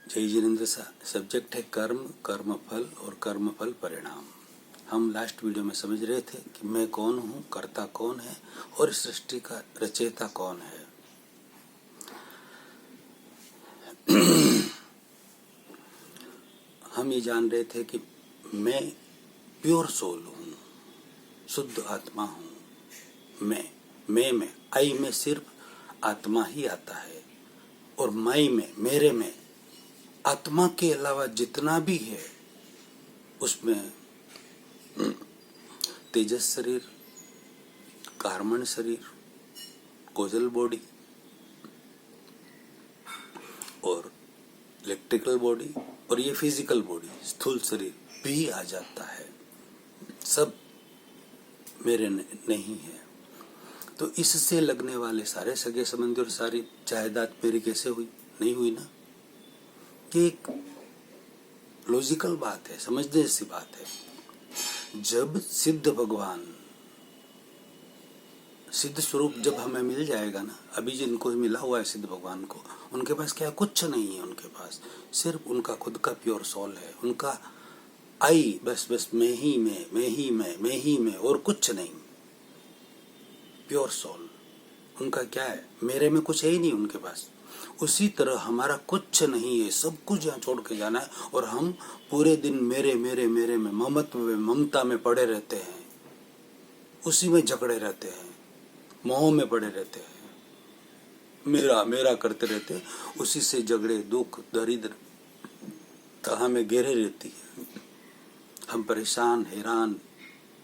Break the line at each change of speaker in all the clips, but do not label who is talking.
जय जिनेन्द्र सब्जेक्ट है कर्म, कर्मफल और कर्मफल परिणाम। हम लास्ट वीडियो में समझ रहे थे कि मैं कौन हूँ, कर्ता कौन है और इस सृष्टि का रचयिता कौन है। हम ये जान रहे थे कि मैं प्योर सोल हूँ, शुद्ध आत्मा हूँ। मैं आई में सिर्फ आत्मा ही आता है और माई में, मेरे में आत्मा के अलावा जितना भी है उसमें तेजस शरीर, कार्बन शरीर, कोजल बॉडी और इलेक्ट्रिकल बॉडी और ये फिजिकल बॉडी, स्थूल शरीर भी आ जाता है। सब मेरे नहीं है। तो इससे लगने वाले सारे सगे संबंधी और सारी जायदाद मेरी कैसे हुई? नहीं हुई ना। ये एक लॉजिकल बात है, समझने जैसी बात है। जब सिद्ध भगवान, सिद्ध स्वरूप जब हमें मिल जाएगा ना, अभी जिनको मिला हुआ है सिद्ध भगवान को, उनके पास क्या कुछ नहीं है। उनके पास सिर्फ उनका खुद का प्योर सोल है। उनका आई बस मैं ही मैं और कुछ नहीं। प्योर सोल उनका क्या है? मेरे में कुछ है ही नहीं उनके पास। उसी तरह हमारा कुछ नहीं है, सब कुछ यहाँ छोड़ के जाना है और हम पूरे दिन मेरे में, ममत्व में, ममता में पड़े रहते हैं, उसी में झगड़े रहते हैं, मोह में पड़े रहते हैं, मेरा करते रहते हैं। उसी से झगड़े, दुख, दरिद्र तह में घेरे रहती है। हम परेशान, हैरान,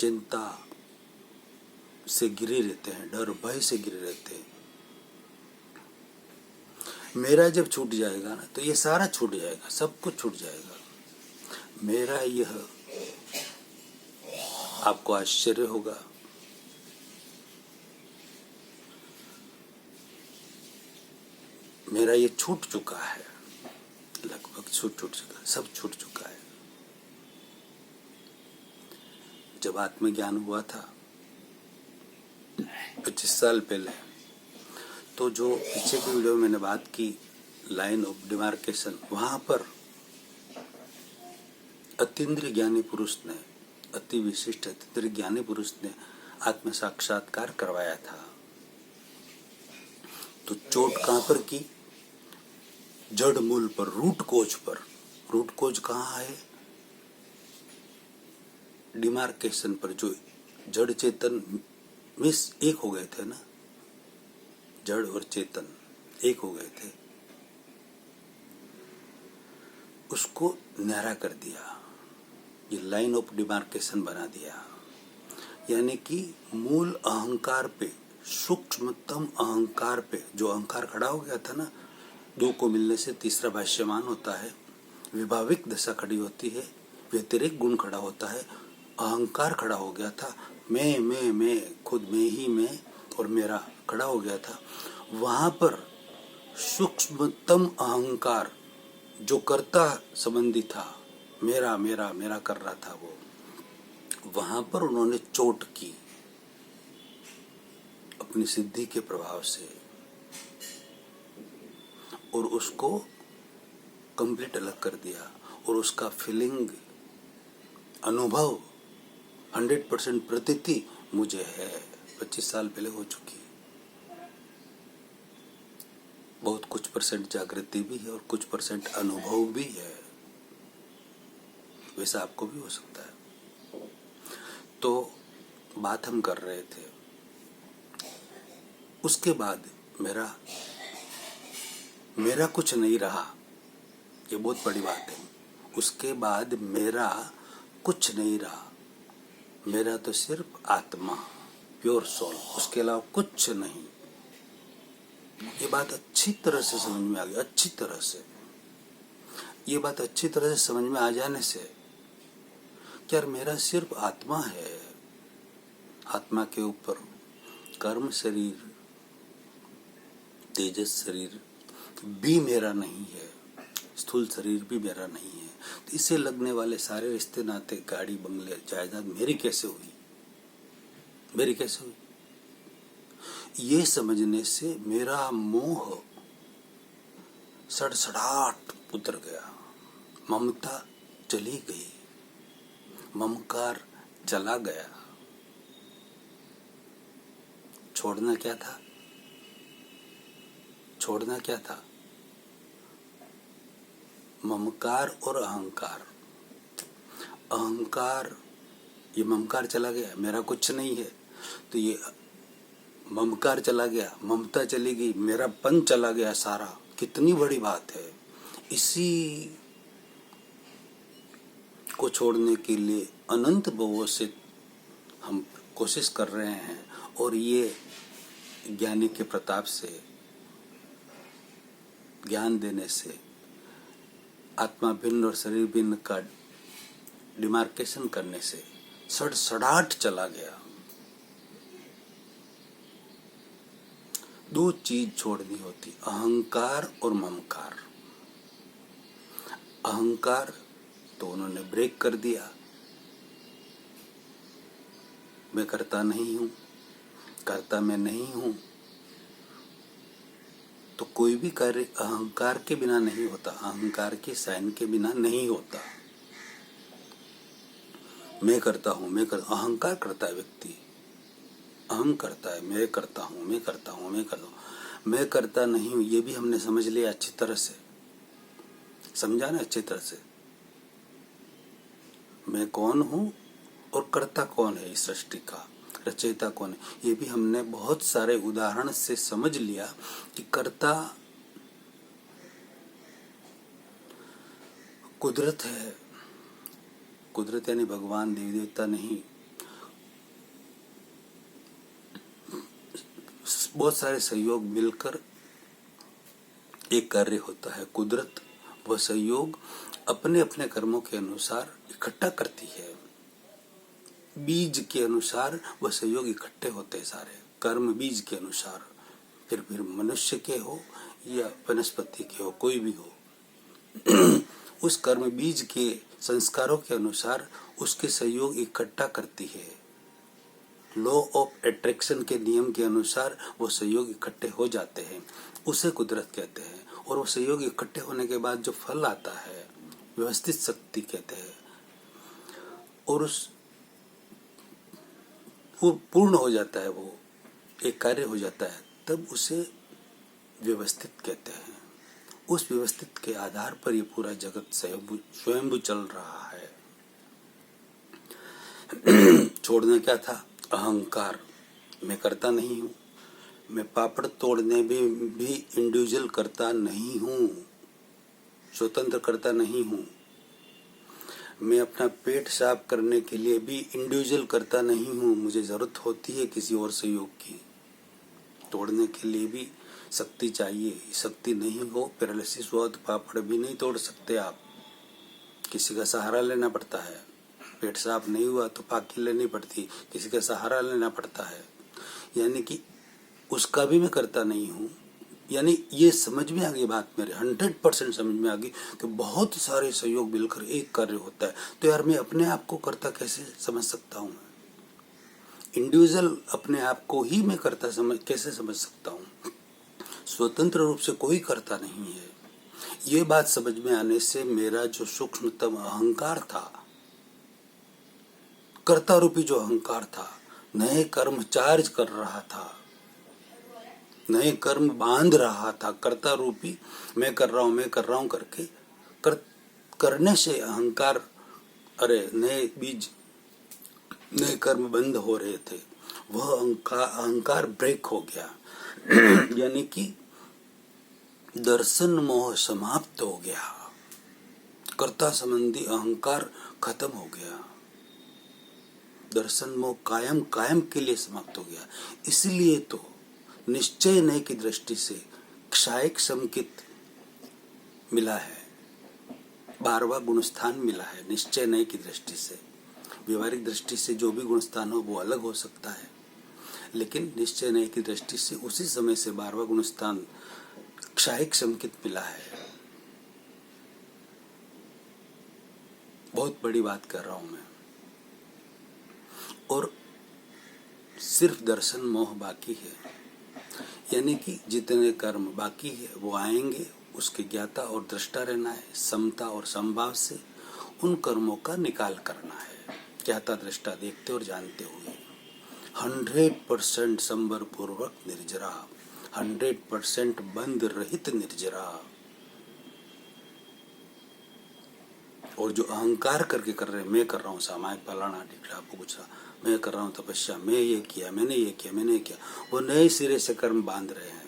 चिंता से घिरे रहते हैं, डर भय से घिरे रहते हैं। मेरा जब छूट जाएगा ना तो ये सारा छूट जाएगा, सब कुछ छूट जाएगा। मेरा यह, आपको आश्चर्य होगा, मेरा ये छूट चुका है, लगभग छूट चुका है, सब छूट चुका है। जब आत्मज्ञान हुआ था 25 साल पहले, तो जो पीछे की वीडियो में मैंने बात की, लाइन ऑफ डिमार्केशन, वहां पर अतीन्द्रिय ज्ञानी पुरुष ने, अति विशिष्ट अतीन्द्रिय ज्ञानी पुरुष ने आत्म साक्षात्कार करवाया था। तो चोट कहां पर की? जड़ मूल पर, रूट कोज पर। रूट कोज कहाँ है? डिमार्केशन पर। जो जड़ चेतन मिस एक हो गए थे ना, जड़ और चेतन एक हो गए थे, उसको न्यारा कर दिया। ये लाइन ऑफ डिमार्केशन बना दिया। यानी कि मूल अहंकार पे, सूक्ष्मतम अहंकार पे, जो अहंकार खड़ा हो गया था ना, दो को मिलने से तीसरा भाष्यमान होता है, विभाविक दशा खड़ी होती है, व्यतिरिक्त गुण खड़ा होता है, अहंकार खड़ा हो गया था, मैं खुद में ही मैं और मेरा खड़ा हो गया था। वहां पर सूक्ष्मतम अहंकार जो कर्ता संबंधी था, मेरा कर रहा था, वो वहां पर उन्होंने चोट की अपनी सिद्धि के प्रभाव से और उसको कंप्लीट अलग कर दिया। और उसका फीलिंग, अनुभव 100% प्रतीति मुझे है, 25 साल पहले हो चुकी। बहुत कुछ % जागृति भी है और कुछ % अनुभव भी है। वैसा आपको भी हो सकता है। तो बात हम कर रहे थे, उसके बाद मेरा कुछ नहीं रहा। ये बहुत बड़ी बात है। उसके बाद मेरा कुछ नहीं रहा। मेरा तो सिर्फ आत्मा, प्योर सोल, उसके अलावा कुछ नहीं। ये बात अच्छी तरह से समझ में आ गई। अच्छी तरह से ये बात अच्छी तरह से समझ में आ जाने से, यार मेरा सिर्फ आत्मा है। आत्मा के ऊपर कर्म शरीर, तेजस शरीर भी मेरा नहीं है, स्थूल शरीर भी मेरा नहीं है। तो इससे लगने वाले सारे रिश्ते नाते, गाड़ी, बंगले, जायदाद मेरी कैसे हुई? मेरी कैसे हुई? ये समझने से मेरा मोह सड़सड़ाहट उतर गया, ममता चली गई, ममकार चला गया। छोड़ना क्या था? छोड़ना क्या था? ममकार और अहंकार। अहंकार, ये ममकार चला गया, मेरा कुछ नहीं है, तो ये ममकार चला गया, ममता चली गई, मेरापन चला गया सारा। कितनी बड़ी बात है। इसी को छोड़ने के लिए अनंत भवों से हम कोशिश कर रहे हैं, और ये ज्ञानी के प्रताप से, ज्ञान देने से, आत्मा भिन्न और शरीर भिन्न का डिमार्केशन करने से सड़सड़ाहट चला गया। दो चीज छोड़नी होती, अहंकार और ममकार। अहंकार तो उन्होंने ब्रेक कर दिया, मैं करता नहीं हूं, करता मैं नहीं हूं। तो कोई भी कार्य अहंकार के बिना नहीं होता, अहंकार के साइन के बिना नहीं होता। मैं करता हूं, मैं करता, अहंकार करता है व्यक्ति, अहम करता है, मैं करता हूं, मैं करता हूं, मैं करता हूं। मैं करता नहीं हूं, ये भी हमने समझ लिया अच्छी तरह से, समझा ना अच्छी तरह से। मैं कौन हूं और कर्ता कौन है, इस सृष्टि का रचयिता कौन है, ये भी हमने बहुत सारे उदाहरण से समझ लिया कि कर्ता कुदरत है। कुदरत यानी भगवान, देवी देवता नहीं। बहुत सारे सहयोग मिलकर एक कार्य होता है। कुदरत वह सहयोग अपने अपने कर्मों के अनुसार इकट्ठा करती है। बीज के अनुसार वह सहयोग इकट्ठे होते हैं सारे कर्म, बीज के अनुसार। फिर मनुष्य के हो या वनस्पति के हो, कोई भी हो, उस कर्म बीज के संस्कारों के अनुसार उसके सहयोग इकट्ठा करती है। लॉ ऑफ अट्रैक्शन के नियम के अनुसार वो सहयोग इकट्ठे हो जाते हैं, उसे कुदरत कहते हैं। और वो सहयोग इकट्ठे होने के बाद जो फल आता है, व्यवस्थित शक्ति कहते हैं। और उस वो पूर्ण हो जाता है, वो एक कार्य हो जाता है, तब उसे व्यवस्थित कहते हैं। उस व्यवस्थित के आधार पर ये पूरा जगत स्वयंभू चल रहा है। छोड़ना क्या था? अहंकार। मैं करता नहीं हूँ, मैं पापड़ तोड़ने भी इंडिविजुअल करता नहीं हूँ, स्वतंत्र करता नहीं हूँ। मैं अपना पेट साफ करने के लिए भी इंडिविजुअल करता नहीं हूँ, मुझे जरूरत होती है किसी और सहयोग की। तोड़ने के लिए भी शक्ति चाहिए, शक्ति नहीं हो, पैरालिसिस हुआ तो पापड़ भी नहीं तोड़ सकते आप, किसी का सहारा लेना पड़ता है। पेट साफ नहीं हुआ तो फाकी लेनी पड़ती, किसी का सहारा लेना पड़ता है। यानी कि उसका भी मैं करता नहीं हूँ। यानी ये समझ में आ गई बात, मेरे 100% समझ में आ गई कि बहुत सारे सहयोग मिलकर एक कार्य होता है। तो यार मैं अपने आप को करता कैसे समझ सकता हूँ? इंडिविजुअल अपने आप को ही मैं करता कैसे समझ सकता हूँ? स्वतंत्र रूप से कोई करता नहीं है। ये बात समझ में आने से मेरा जो सूक्ष्मतम अहंकार था, कर्ता रूपी जो अहंकार था, नए कर्म चार्ज कर रहा था, नए कर्म बांध रहा था, कर्ता रूपी मैं कर रहा हूं करके करने से अहंकार, अरे नए बीज, नए कर्म बंद हो रहे थे, वह अहंकार ब्रेक हो गया। यानी कि दर्शन मोह समाप्त हो गया, कर्ता संबंधी अहंकार खत्म हो गया, दर्शन मोह कायम कायम के लिए समाप्त हो गया। इसलिए तो निश्चय नय की दृष्टि से क्षायक संकित मिला है, 12वां गुणस्थान मिला है निश्चय नय की दृष्टि से। व्यवहारिक दृष्टि से जो भी गुणस्थान हो वो अलग हो सकता है, लेकिन निश्चय नय की दृष्टि से उसी समय से 12वां गुणस्थान क्षायक संकित मिला है। बहुत बड़ी बात कर रहा हूं मैं। और सिर्फ दर्शन मोह बाकी है, यानी कि जितने कर्म बाकी है वो आएंगे, उसके ज्ञाता और दृष्टा रहना है, समता और समभाव से उन कर्मों का निकाल करना है, ज्ञाता दृष्टा देखते और जानते हुए। 100% संबर पूर्वक निर्जरा, 100% बंध रहित निर्जरा। और जो अहंकार करके कर रहे हैं, मैं कर रहा हूँ सामायिक फलाना ढिकड़ा पुगुचा, मैं कर रहा हूँ तपस्या, मैं ये किया, मैंने ये किया, मैंने ये किया, वो नए सिरे से कर्म बांध रहे हैं।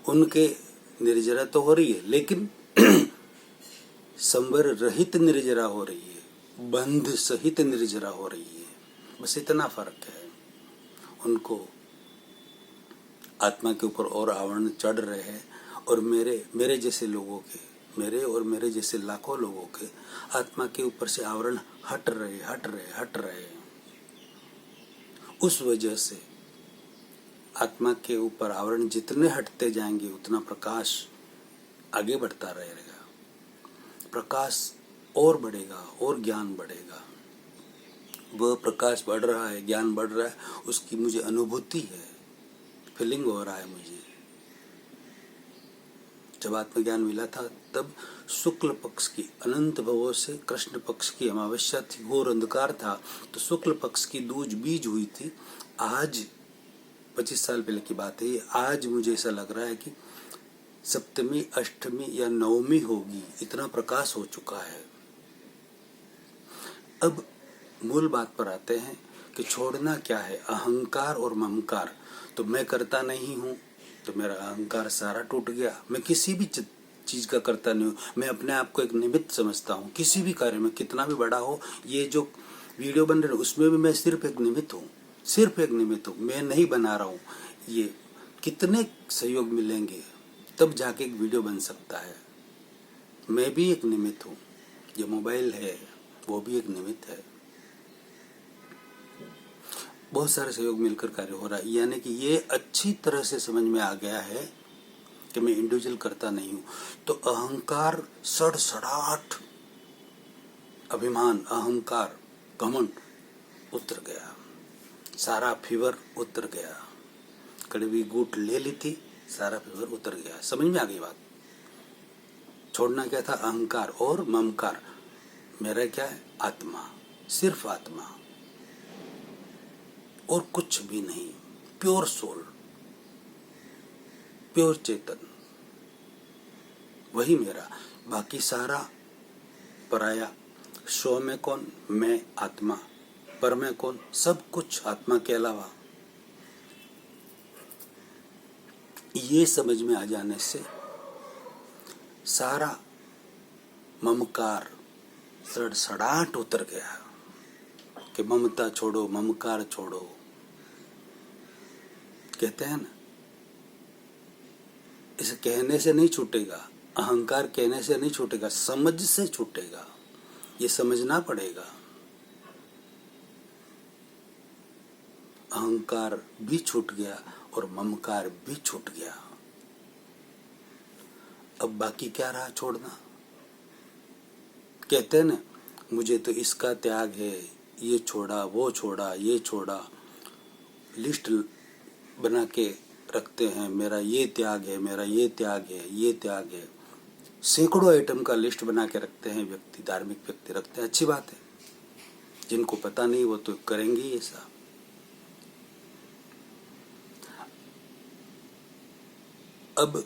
उनके निर्जरा तो हो रही है, लेकिन संबर रहित निर्जरा हो रही है, बंध सहित निर्जरा हो रही है। बस इतना फर्क है। उनको आत्मा के ऊपर और आवरण चढ़ रहे हैं, और मेरे जैसे लोगों के, मेरे और मेरे जैसे लाखों लोगों के आत्मा के ऊपर से आवरण हट रहे। उस वजह से आत्मा के ऊपर आवरण जितने हटते जाएंगे उतना प्रकाश आगे बढ़ता रहेगा, प्रकाश और बढ़ेगा और ज्ञान बढ़ेगा। वह प्रकाश बढ़ रहा है, ज्ञान बढ़ रहा है, उसकी मुझे अनुभूति है, फीलिंग हो रहा है मुझे। जब आत्मज्ञान मिला था तब शुक्ल पक्ष की अनंत भवों से कृष्ण पक्ष की अमावस्या थी, घोर अंधकार था, तो शुक्ल पक्ष की दूज बीज हुई थी। आज 25 साल पहले की बात है, आज मुझे ऐसा लग रहा है कि सप्तमी, अष्टमी या नवमी होगी, इतना प्रकाश हो चुका है। अब मूल बात पर आते हैं कि छोड़ना क्या है, अहंकार और ममकार। तो मैं करता नहीं हूँ तो मेरा अहंकार सारा टूट गया, मैं किसी भी चीज का करता नहीं हूँ, मैं अपने आप को एक निमित्त समझता हूँ। किसी भी कार्य में कितना भी बड़ा हो, ये जो वीडियो बन रहे उसमें भी मैं सिर्फ एक निमित्त हूँ, सिर्फ एक निमित्त हूँ, मैं नहीं बना रहा हूँ। ये कितने सहयोग मिलेंगे तब जाके एक वीडियो बन सकता है। मैं भी एक निमित्त हूँ, ये मोबाइल है वो भी एक निमित्त है। बहुत सारे सहयोग मिलकर कार्य हो रहा है, यानी कि ये अच्छी तरह से समझ में आ गया है कि मैं इंडिविजुअल करता नहीं हूँ। तो अहंकार, सड़सड़ाहट, अभिमान, अहंकार, घमंड उतर गया, सारा फीवर उतर गया। कड़वी घूंट ले ली थी, सारा फीवर उतर गया। समझ में आ गई बात। छोड़ना क्या था, अहंकार और ममकार। मेरा क्या है, आत्मा, सिर्फ आत्मा और कुछ भी नहीं, प्योर सोल, प्योर चेतन, वही मेरा। बाकी सारा पराया। स्व में कौन, मैं आत्मा, पर में कौन, सब कुछ आत्मा के अलावा। ये समझ में आ जाने से सारा ममकार, सड़सड़ाहट उतर गया कि ममता छोड़ो, ममकार छोड़ो। कहते हैं ना, इसे कहने से नहीं छूटेगा, अहंकार कहने से नहीं छूटेगा, समझ से छूटेगा। ये समझना पड़ेगा। अहंकार भी छूट गया और ममकार भी छूट गया। अब बाकी क्या रहा छोड़ना। कहते हैं ना, मुझे तो इसका त्याग है, ये छोड़ा, वो छोड़ा, ये छोड़ा, लिस्ट बना के रखते हैं, मेरा ये त्याग है, मेरा ये त्याग है, ये त्याग है। सैकड़ों आइटम का लिस्ट बना के रखते हैं व्यक्ति, धार्मिक व्यक्ति रखते हैं, अच्छी बात है। जिनको पता नहीं वो तो करेंगे ही ऐसा। अब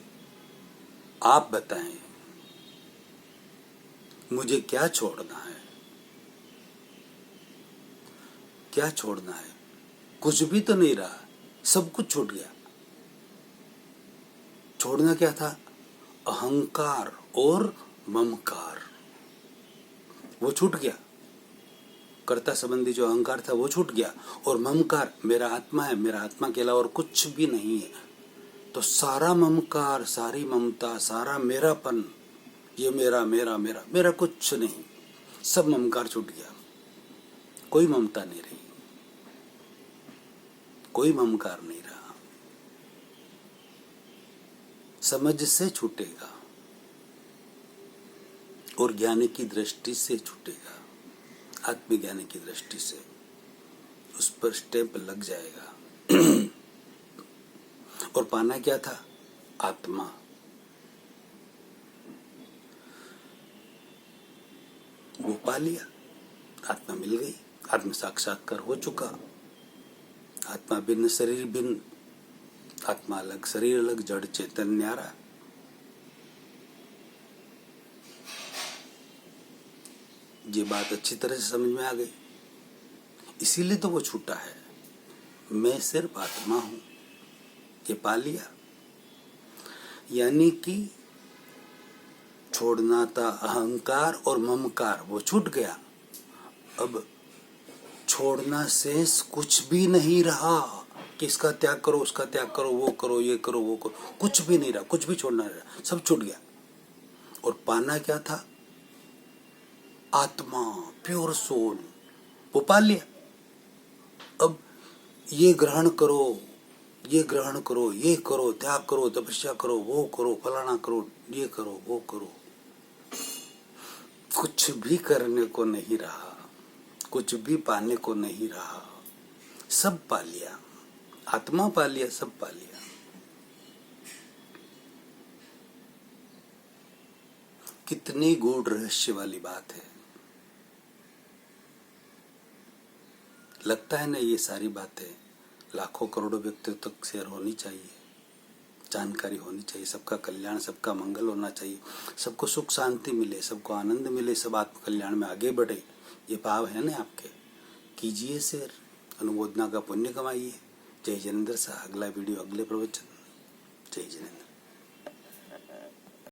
आप बताएं, मुझे क्या छोड़ना है, क्या छोड़ना है? कुछ भी तो नहीं रहा, सब कुछ छूट गया। छोड़ना क्या था, अहंकार और ममकार, वो छूट गया। कर्ता संबंधी जो अहंकार था वो छूट गया, और ममकार, मेरा आत्मा है, मेरा आत्मा के अलावा और कुछ भी नहीं है। तो सारा ममकार, सारी ममता, सारा मेरापन, ये मेरा मेरा मेरा मेरा कुछ नहीं, सब ममकार छूट गया। कोई ममता नहीं रही, कोई ममकार नहीं रहा। समझ से छूटेगा और ज्ञानी की दृष्टि से छूटेगा, आत्मज्ञानी की दृष्टि से उस पर स्टैंप लग जाएगा। और पाना क्या था, आत्मा। वो पा लिया, आत्मा मिल गई, आत्म साक्षात्कार हो चुका। आत्मा भिन्न शरीर भिन्न, आत्मा अलग शरीर अलग, जड़ चेतन न्यारा। ये बात अच्छी तरह से समझ में आ गई, इसीलिए तो वो छूटा है। मैं सिर्फ आत्मा हूं, ये पा लिया। यानी कि छोड़ना था अहंकार और ममकार, वो छूट गया। अब छोड़ना शेष कुछ भी नहीं रहा कि इसका त्याग करो, उसका त्याग करो, वो करो, ये करो, वो करो, कुछ भी नहीं रहा, कुछ भी छोड़ना नहीं रहा, सब छूट गया। और पाना क्या था? आत्मा, प्योर सोल, वो पा लिया। अब ये ग्रहण करो, ये ग्रहण करो, ये करो, त्याग करो, तपस्या करो, वो करो, फलाना करो, ये करो, वो करो, कुछ भी करने को नहीं रहा, कुछ भी पाने को नहीं रहा, सब पा लिया। आत्मा पा लिया, सब पा लिया। कितनी गूढ़ रहस्य वाली बात है। लगता है ना, ये सारी बातें लाखों करोड़ों व्यक्तियों तक शेयर होनी चाहिए, जानकारी होनी चाहिए, सबका कल्याण, सबका मंगल होना चाहिए, सबको सुख शांति मिले, सबको आनंद मिले, सब आत्म कल्याण में आगे बढ़े। ये भाव है ना आपके, कीजिए शेयर, अनुमोदना का पुण्य कमाइए। जय जिनेंद्र साहब। अगला वीडियो, अगले प्रवचन। जय जिनेंद्र।